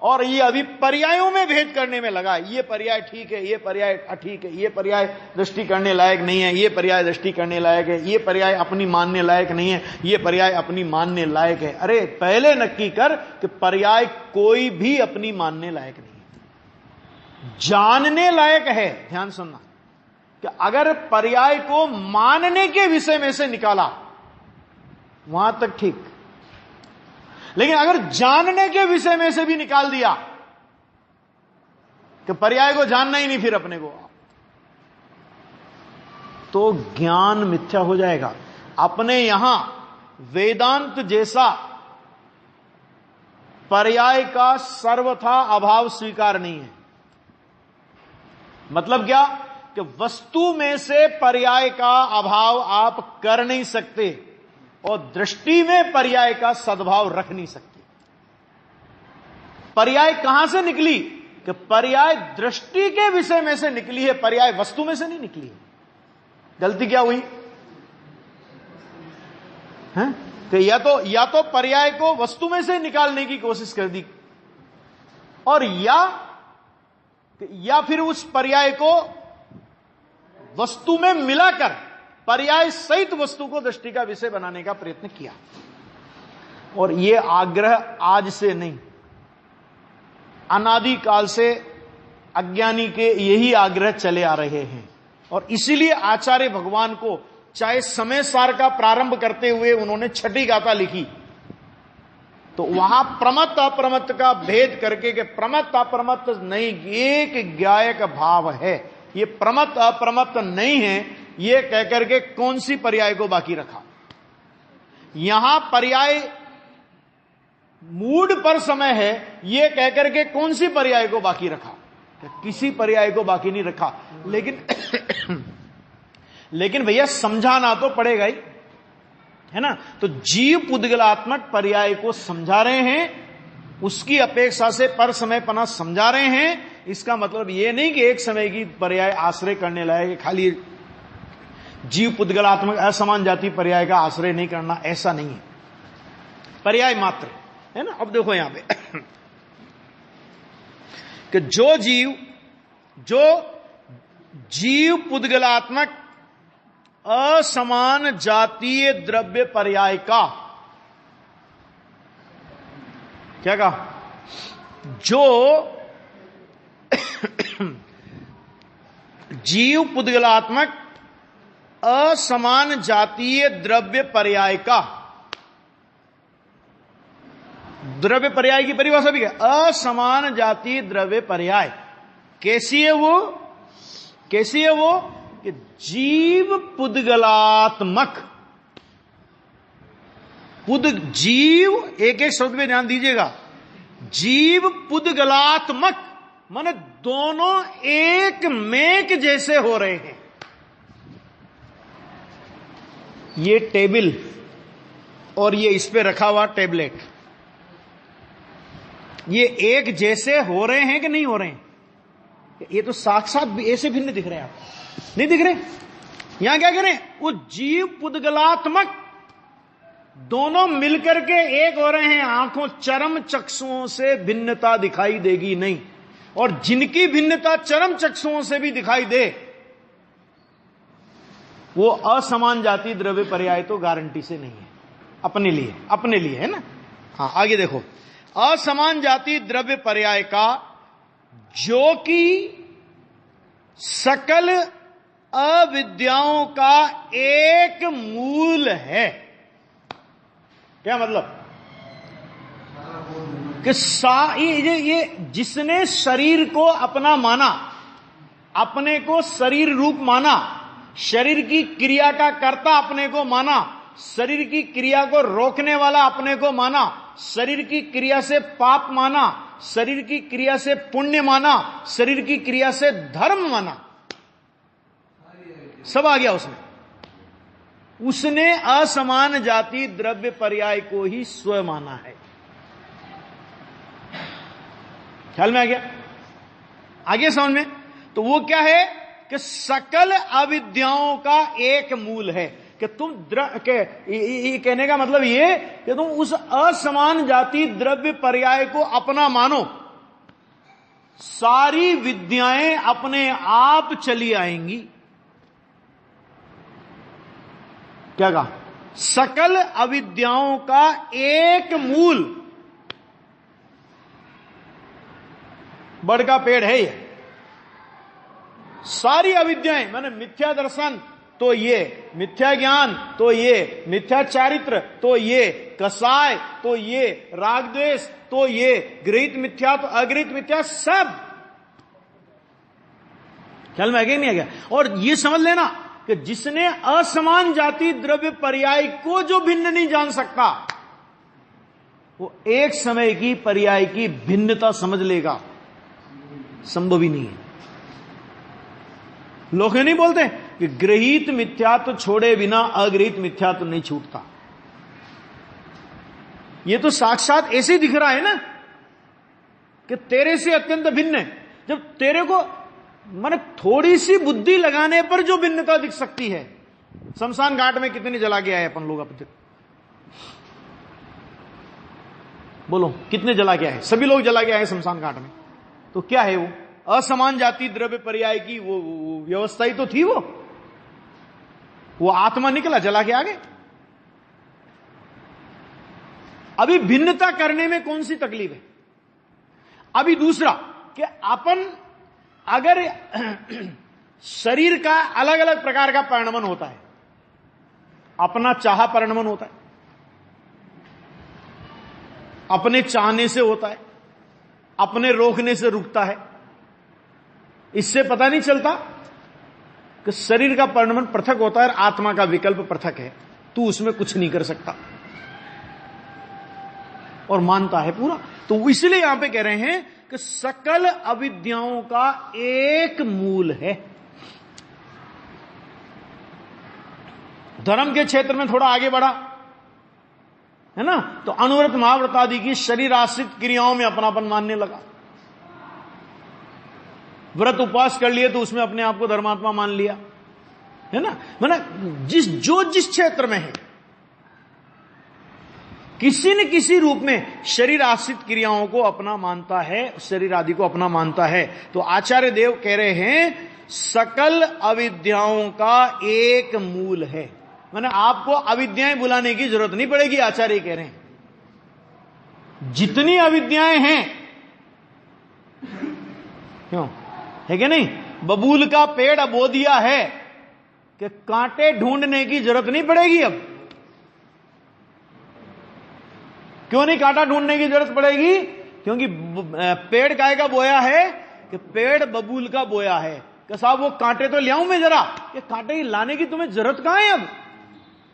Speaker 1: और ये अभी पर्यायों में भेद करने में लगा। ये पर्याय ठीक है, ये पर्याय अठीक है, ये पर्याय दृष्टि करने लायक नहीं है, ये पर्याय दृष्टि करने लायक है, ये पर्याय अपनी मानने लायक नहीं है, ये पर्याय अपनी मानने लायक है। अरे पहले नक्की कर कि पर्याय कोई भी अपनी मानने लायक नहीं है, जानने लायक है। ध्यान सुनना कि अगर पर्याय को मानने के विषय में से निकाला वहां तक ठीक, लेकिन अगर जानने के विषय में से भी निकाल दिया कि पर्याय को जानना ही नहीं फिर अपने को, तो ज्ञान मिथ्या हो जाएगा। अपने यहां वेदांत जैसा पर्याय का सर्वथा अभाव स्वीकार नहीं है। मतलब क्या कि वस्तु में से पर्याय का अभाव आप कर नहीं सकते और दृष्टि में पर्याय का सद्भाव रख नहीं सकते। पर्याय कहां से निकली कि पर्याय दृष्टि के विषय में से निकली है, पर्याय वस्तु में से नहीं निकली है। गलती क्या हुई है कि या तो पर्याय को वस्तु में से निकालने की कोशिश कर दी और या फिर उस पर्याय को वस्तु में मिलाकर पर्याय सहित वस्तु को दृष्टि का विषय बनाने का प्रयत्न किया। और यह आग्रह आज से नहीं, अनादि काल से अज्ञानी के यही आग्रह चले आ रहे हैं। और इसीलिए आचार्य भगवान को चाहे समय सार का प्रारंभ करते हुए उन्होंने छठी गाथा लिखी तो वहां प्रमत्त अप्रमत्त का भेद करके कि प्रमत्त अप्रमत्त नहीं, एक गायक भाव है, ये प्रमत्त अप्रमत्त नहीं है, ये कहकर के कौन सी पर्याय को बाकी रखा। यहां पर्याय मूड पर समय है, ये कहकर के कौन सी पर्याय को बाकी रखा, किसी पर्याय को बाकी नहीं रखा। लेकिन भैया समझाना तो पड़ेगा ही, है ना। तो जीव पुद्गलात्मक पर्याय को समझा रहे हैं, उसकी अपेक्षा से पर समय पना समझा रहे हैं। इसका मतलब यह नहीं कि एक समय की पर्याय आश्रय करने लायक, खाली जीव पुद्गलात्मक असमान जाति पर्याय का आश्रय नहीं करना, ऐसा नहीं है। पर्याय मात्र है ना। अब देखो यहां पे कि जो जीव पुद्गलात्मक असमान जातीय द्रव्य पर्याय का, क्या कहा, जो जीव पुद्गलात्मक असमान जातीय द्रव्य पर्याय का, द्रव्य पर्याय की परिभाषा भी है असमान जातीय द्रव्य पर्याय। कैसी है वो कि जीव पुद्गलात्मक, जीव एक एक शब्द में ध्यान दीजिएगा, जीव पुद्गलात्मक माने दोनों एक मेक जैसे हो रहे हैं। ये टेबल और ये इस पे रखा हुआ टेबलेट, ये एक जैसे हो रहे हैं कि नहीं हो रहे हैं? ये तो साक्षात ऐसे भिन्न दिख रहे हैं, आप नहीं दिख रहे। यहां क्या करें, वो जीव पुद्गलात्मक दोनों मिलकर के एक हो रहे हैं। आंखों चरम चक्षुओं से भिन्नता दिखाई देगी नहीं, और जिनकी भिन्नता चरम चक्षुओं से भी दिखाई दे वो असमान जाति द्रव्य पर्याय तो गारंटी से नहीं है, अपने लिए है ना। हाँ आगे देखो, असमान जाति द्रव्य पर्याय का जो कि सकल अविद्याओं का एक मूल है। क्या मतलब कि ये जिसने शरीर को अपना माना, अपने को शरीर रूप माना, शरीर की क्रिया का कर्ता अपने को माना, शरीर की क्रिया को रोकने वाला अपने को माना, शरीर की क्रिया से पाप माना, शरीर की क्रिया से पुण्य माना, शरीर की क्रिया से धर्म माना, सब आ गया उसमें। उसने असमान जाति द्रव्य पर्याय को ही स्व माना है। ख्याल में आ गया? आगे समझ में? तो वो क्या है कि सकल अविद्याओं का एक मूल है कि तुम ये कहने का मतलब ये कि तुम उस असमान जाति द्रव्य पर्याय को अपना मानो, सारी विद्याएं अपने आप चली आएंगी। क्या कहा? सकल अविद्याओं का एक मूल, बड़ का पेड़ है ये। सारी अविद्याएं माने मिथ्या दर्शन तो ये, मिथ्या ज्ञान तो ये, मिथ्या चारित्र तो ये, कसाय तो ये, राग द्वेष तो ये, गृहीत मिथ्या तो अगृहीत मिथ्या, सब ख्याल में आ गया नहीं आ गया? और ये समझ लेना कि जिसने असमान जाति द्रव्य पर्याय को जो भिन्न नहीं जान सकता, वो एक समय की पर्याय की भिन्नता समझ लेगा, संभव ही नहीं है। लोग नहीं बोलते कि गृहीत मिथ्यात्व छोड़े बिना अगृहीत मिथ्यात्व नहीं छूटता। ये तो साक्षात ऐसे ही दिख रहा है ना कि तेरे से अत्यंत भिन्न है। जब तेरे को माने थोड़ी सी बुद्धि लगाने पर जो भिन्नता दिख सकती है। शमशान घाट में कितने जला के आए अपन लोग? अब बोलो कितने जला के आए? सभी लोग जला के आए शमशान घाट में। तो क्या है वो? असमान जाति द्रव्य पर्याय की वो व्यवस्था ही तो थी। वो आत्मा निकला, जला के आ गए। अभी भिन्नता करने में कौन सी तकलीफ है? अभी दूसरा कि अपन अगर शरीर का अलग अलग प्रकार का परिणमन होता है, अपना चाहा परिणमन होता है, अपने चाहने से होता है, अपने रोकने से रुकता है। इससे पता नहीं चलता कि शरीर का परिणमन पृथक होता है और आत्मा का विकल्प पृथक है। तू उसमें कुछ नहीं कर सकता और मानता है पूरा। तो इसलिए यहां पे कह रहे हैं कि सकल अविद्याओं का एक मूल है। धर्म के क्षेत्र में थोड़ा आगे बढ़ा है ना, तो अनुव्रत महाव्रत आदि की शरीर आश्रित क्रियाओं में अपनापन मानने लगा। व्रत उपवास कर लिए तो उसमें अपने आप को धर्मात्मा मान लिया, है ना। माने जिस क्षेत्र में है, किसी न किसी रूप में शरीर आश्रित क्रियाओं को अपना मानता है, शरीर आदि को अपना मानता है। तो आचार्य देव कह रहे हैं सकल अविद्याओं का एक मूल है। माने आपको अविद्याएं बुलाने की जरूरत नहीं पड़ेगी। आचार्य कह रहे हैं जितनी अविद्याएं हैं, क्यों है कि नहीं? बबूल का पेड़ बो दिया है कि कांटे ढूंढने की जरूरत नहीं पड़ेगी। अब क्यों नहीं कांटा ढूंढने की जरूरत पड़ेगी? क्योंकि पेड़ काय का बोया है कि पेड़ बबूल का बोया है कि साहब वो कांटे तो ले आऊं मैं जरा। ये कांटे लाने की तुम्हें जरूरत कहां है अब?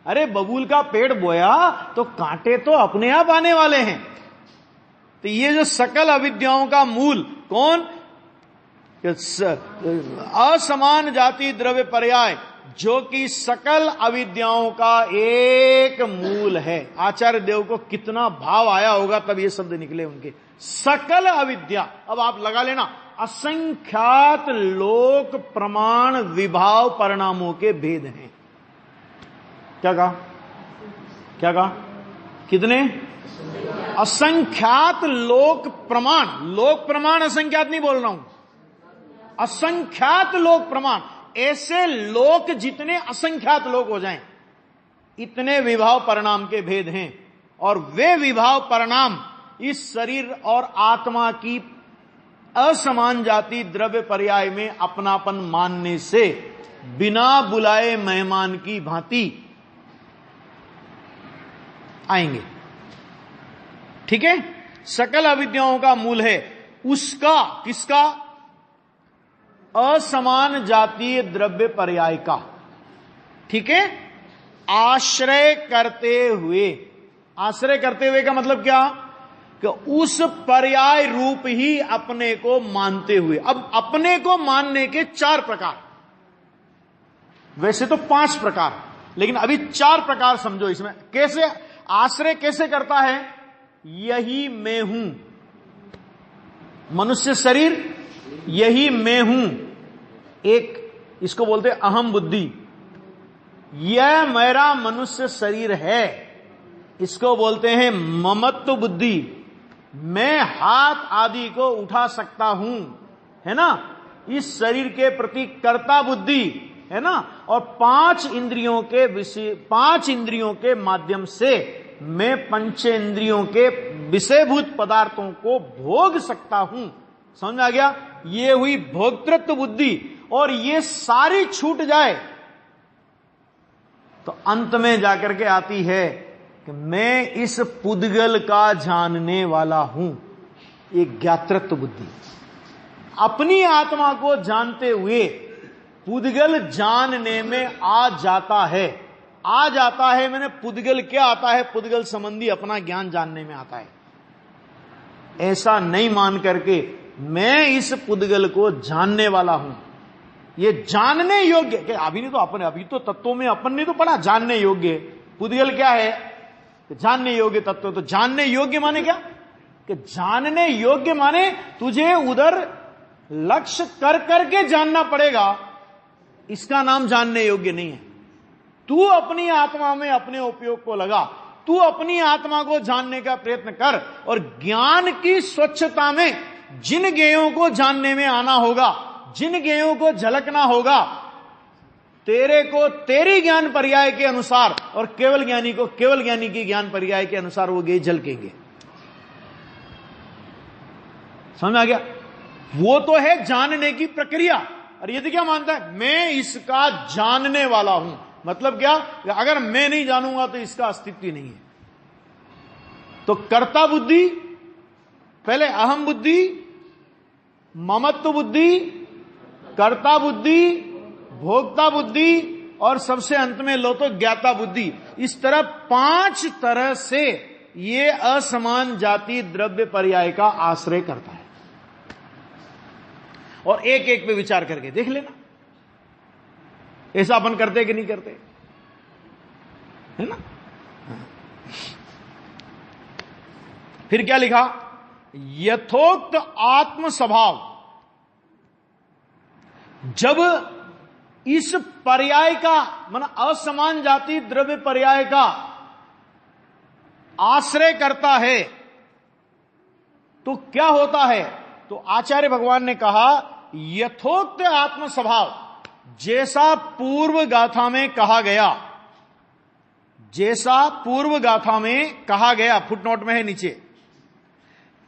Speaker 1: अरे बबूल का पेड़ बोया तो कांटे तो अपने आप आने वाले हैं। तो ये जो सकल अविद्याओं का मूल कौन? असमान जाति द्रव्य पर्याय, जो कि सकल अविद्याओं का एक मूल है। आचार्य देव को कितना भाव आया होगा तब ये शब्द निकले उनके, सकल अविद्या। अब आप लगा लेना, असंख्यात लोक प्रमाण विभाव परिणामों के भेद हैं। क्या कहा? क्या कहा? कितने? असंख्यात लोक प्रमाण। लोक प्रमाण असंख्यात नहीं बोल रहा हूं, असंख्यात लोक प्रमाण। ऐसे लोक जितने असंख्यात लोक हो जाएं, इतने विभाव परिणाम के भेद हैं। और वे विभाव परिणाम इस शरीर और आत्मा की असमान जाति द्रव्य पर्याय में अपनापन मानने से बिना बुलाए मेहमान की भांति आएंगे। ठीक है? सकल अविद्याओं का मूल है उसका, किसका? असमान जातीय द्रव्य पर्याय का। ठीक है? आश्रय करते हुए। आश्रय करते हुए का मतलब क्या? कि उस पर्याय रूप ही अपने को मानते हुए। अब अपने को मानने के 4 प्रकार, वैसे तो 5 प्रकार, लेकिन अभी 4 प्रकार समझो इसमें। कैसे आश्रय कैसे करता है? यही मैं हूं, मनुष्य शरीर यही मैं हूं, एक इसको बोलते अहम बुद्धि। यह मेरा मनुष्य शरीर है, इसको बोलते हैं ममत्व बुद्धि। मैं हाथ आदि को उठा सकता हूं, है ना, इस शरीर के प्रति कर्ता बुद्धि, है ना। और 5 इंद्रियों के विषय, 5 इंद्रियों के माध्यम से मैं पंचेंद्रियों के विषयभूत पदार्थों को भोग सकता हूं। समझ में आ गया? ये हुई भोक्तृत्व बुद्धि। और ये सारी छूट जाए तो अंत में जाकर के आती है कि मैं इस पुद्गल का जानने वाला हूं, एक ज्ञातृत्व बुद्धि। अपनी आत्मा को जानते हुए पुद्गल जानने में आ जाता है। आ जाता है, मैंने पुद्गल क्या आता है, पुद्गल संबंधी अपना ज्ञान जानने में आता है। ऐसा नहीं मान करके मैं इस पुद्गल को जानने वाला हूं, ये जानने योग्य कि अभी नहीं तो अपन, अभी तो तत्वों में अपन ने तो पढ़ा जानने योग्य। पुद्गल क्या है, जानने योग्य तत्व। तो जानने योग्य माने क्या, कि जानने योग्य माने तुझे उधर लक्ष्य कर करके जानना पड़ेगा, इसका नाम जानने योग्य नहीं है। तू अपनी आत्मा में अपने उपयोग को लगा, तू अपनी आत्मा को जानने का प्रयत्न कर, और ज्ञान की स्वच्छता में जिन ज्ञेयों को जानने में आना होगा, जिन ज्ञेयों को झलकना होगा, तेरे को तेरी ज्ञान पर्याय के अनुसार और केवल ज्ञानी को केवल ज्ञानी की ज्ञान पर्याय के अनुसार वो ज्ञेय झलकेंगे। समझ आ गया? वो तो है जानने की प्रक्रिया। और यदि क्या मानता है, मैं इसका जानने वाला हूं, मतलब क्या, अगर मैं नहीं जानूंगा तो इसका अस्तित्व ही नहीं है। तो कर्ता बुद्धि, पहले अहम बुद्धि, ममत्व बुद्धि, कर्ता बुद्धि, भोक्ता बुद्धि, और सबसे अंत में लो तो ज्ञाता बुद्धि। इस तरह 5 तरह से ये असमान जाति द्रव्य पर्याय का आश्रय करता है। और एक एक पे विचार करके देख लेना, ऐसा अपन करते कि नहीं करते, है ना। फिर क्या लिखा, यथोक्त आत्म स्वभाव, जब इस पर्याय का मन असमान जाति द्रव्य पर्याय का आश्रय करता है तो क्या होता है। तो आचार्य भगवान ने कहा, यथोक्त आत्म स्वभाव, जैसा पूर्व गाथा में कहा गया, जैसा पूर्व गाथा में कहा गया, फुटनोट में है नीचे,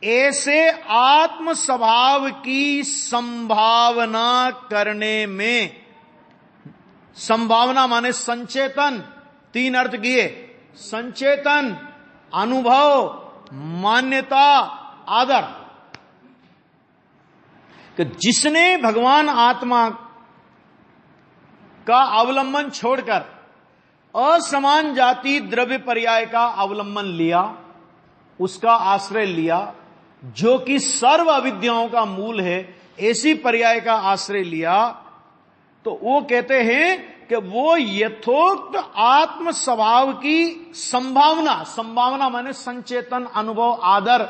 Speaker 1: ऐसे आत्म स्वभाव की संभावना करने में, संभावना माने संचेतन, 3 अर्थ किए, संचेतन, अनुभव, मान्यता, आदर, कि जिसने भगवान आत्मा का अवलंबन छोड़कर असमान जाति द्रव्य पर्याय का अवलंबन लिया, उसका आश्रय लिया, जो कि सर्व अविद्याओं का मूल है, ऐसी पर्याय का आश्रय लिया, तो वो कहते हैं कि वो यथोक्त आत्म स्वभाव की संभावना, संभावना माने संचेतन, अनुभव, आदर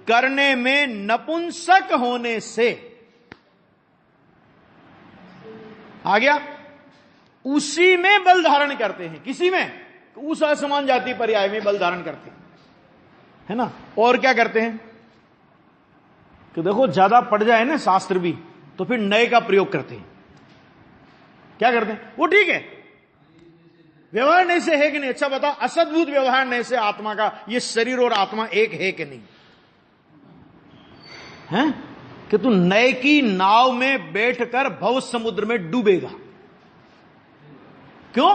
Speaker 1: करने में नपुंसक होने से, आ गया, उसी में बल धारण करते हैं। किसी में, उस असमान जाति पर्याय में बल धारण करते हैं, है ना। और क्या करते हैं कि देखो ज्यादा पड़ जाए ना शास्त्र भी, तो फिर नए का प्रयोग करते हैं। क्या करते हैं, वो ठीक है, व्यवहार नए से है कि नहीं, अच्छा बता, असद्भुत व्यवहार नए से आत्मा का, ये शरीर और आत्मा एक है कि नहीं, है कि तू नए की नाव में बैठकर भव समुद्र में डूबेगा। क्यों?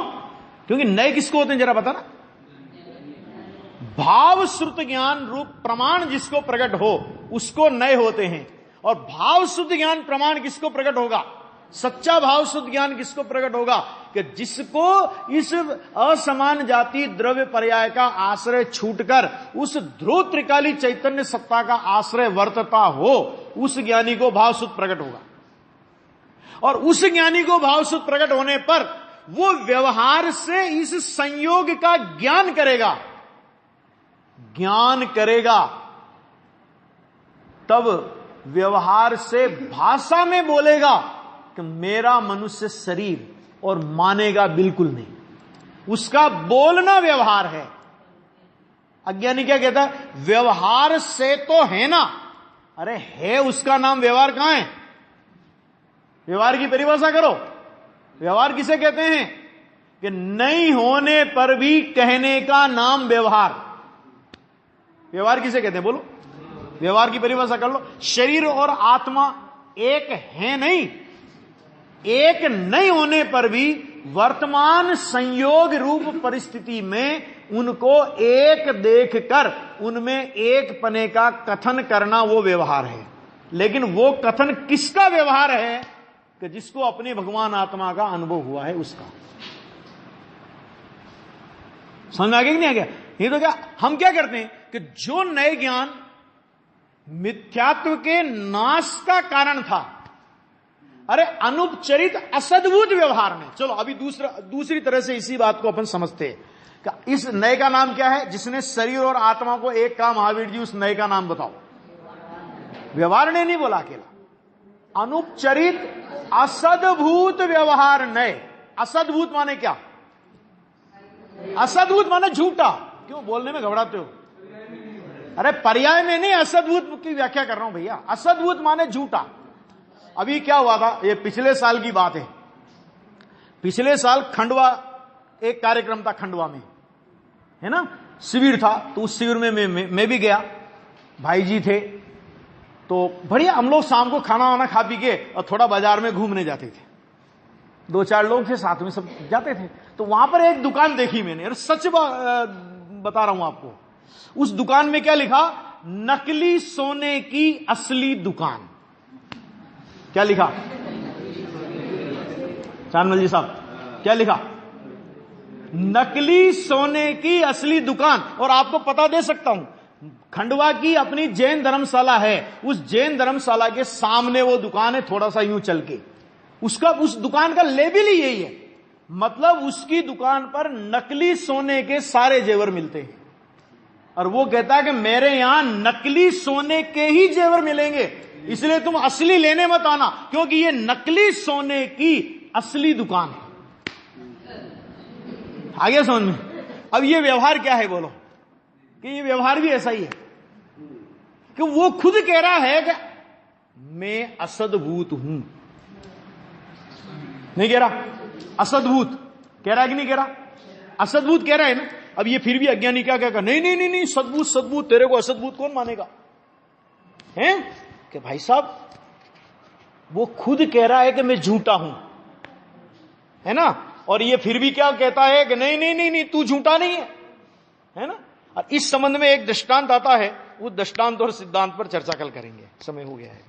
Speaker 1: क्योंकि नए किसको होते हैं जरा बता ना, भाव श्रुत ज्ञान रूप प्रमाण जिसको प्रकट हो उसको नए होते हैं। और भाव शुद्ध ज्ञान प्रमाण किसको प्रकट होगा, सच्चा भाव शुद्ध ज्ञान किसको प्रकट होगा, कि जिसको इस असमान जाति द्रव्य पर्याय का आश्रय छूटकर उस ध्रुव त्रिकाली चैतन्य सत्ता का आश्रय वर्तता हो, उस ज्ञानी को भाव शुद्ध प्रकट होगा। और उस ज्ञानी को भाव शुद्ध प्रकट होने पर वो व्यवहार से इस संयोग का ज्ञान करेगा, ज्ञान करेगा, तब व्यवहार से भाषा में बोलेगा कि मेरा मनुष्य शरीर, और मानेगा बिल्कुल नहीं। उसका बोलना व्यवहार है। अज्ञानी क्या कहता है, व्यवहार से तो है ना, अरे है, उसका नाम व्यवहार कहां है, व्यवहार की परिभाषा करो। व्यवहार किसे कहते हैं, कि नहीं होने पर भी कहने का नाम व्यवहार। व्यवहार किसे कहते हैं बोलो, व्यवहार की परिभाषा कर लो। शरीर और आत्मा एक है नहीं, एक नहीं होने पर भी वर्तमान संयोग रूप परिस्थिति में उनको एक देखकर उनमें एक पने का कथन करना वो व्यवहार है। लेकिन वो कथन किसका व्यवहार है, कि जिसको अपने भगवान आत्मा का अनुभव हुआ है उसका। समझ में आ गया कि नहीं आ गया? ये तो क्या हम क्या करते हैं कि जो नए ज्ञान मिथ्यात्व के नाश का कारण था, अरे अनुपचरित असद्भुत व्यवहार में, चलो अभी दूसरी तरह से इसी बात को अपन समझते हैं कि इस नए का नाम क्या है? जिसने शरीर और आत्मा को एक कहा, महावीर जी उस नए का नाम बताओ। व्यवहार ने नहीं बोला, अकेला अनुपचरित असद्भुत व्यवहार नए। असद्भुत माने क्या? असद्भुत माने झूठा। क्यों बोलने में घबराते हो? अरे पर्याय में नहीं, असद्भुत की व्याख्या कर रहा हूं भैया। असद्भुत माने झूठा। अभी क्या हुआ था, ये पिछले साल की बात है। पिछले साल खंडवा एक कार्यक्रम था, खंडवा में है ना, शिविर था। तो उस शिविर में मैं भी गया, भाई जी थे। तो बढ़िया हम लोग शाम को खाना वाना खा पी के और थोड़ा बाजार में घूमने जाते थे। 2-4 लोग थे साथ में, सब जाते थे। तो वहां पर एक दुकान देखी मैंने, और सच बता रहा हूं आपको। उस दुकान में क्या लिखा? नकली सोने की असली दुकान। क्या लिखा चांदमल जी साहब? क्या लिखा? नकली सोने की असली दुकान। और आपको पता दे सकता हूं, खंडवा की अपनी जैन धर्मशाला है, उस जैन धर्मशाला के सामने वो दुकान है, थोड़ा सा यूं चल के। उस दुकान का लेबल ही यही है, मतलब उसकी दुकान पर नकली सोने के सारे जेवर मिलते हैं। और वो कहता है कि मेरे यहां नकली सोने के ही जेवर मिलेंगे, इसलिए तुम असली लेने मत आना, क्योंकि ये नकली सोने की असली दुकान है। आ गया समझ में? अब ये व्यवहार क्या है बोलो? कि ये व्यवहार भी ऐसा ही है कि वो खुद कह रहा है कि मैं असद्भूत हूं। नहीं कह रहा? असद्भूत कह रहा है कि नहीं कह रहा? असद्भूत कह रहा है ना। अब ये फिर भी अज्ञानी क्या कहेगा? नहीं नहीं नहीं नहीं, सद्भूत सद्भूत, तेरे को असद्भूत कौन मानेगा? हैं कि भाई साहब वो खुद कह रहा है कि मैं झूठा हूं, है ना। और ये फिर भी क्या कहता है कि नहीं नहीं नहीं नहीं, तू झूठा नहीं है ना। और इस संबंध में एक दृष्टांत आता है, वो दृष्टांत और सिद्धांत पर चर्चा कल करेंगे, समय हो गया है।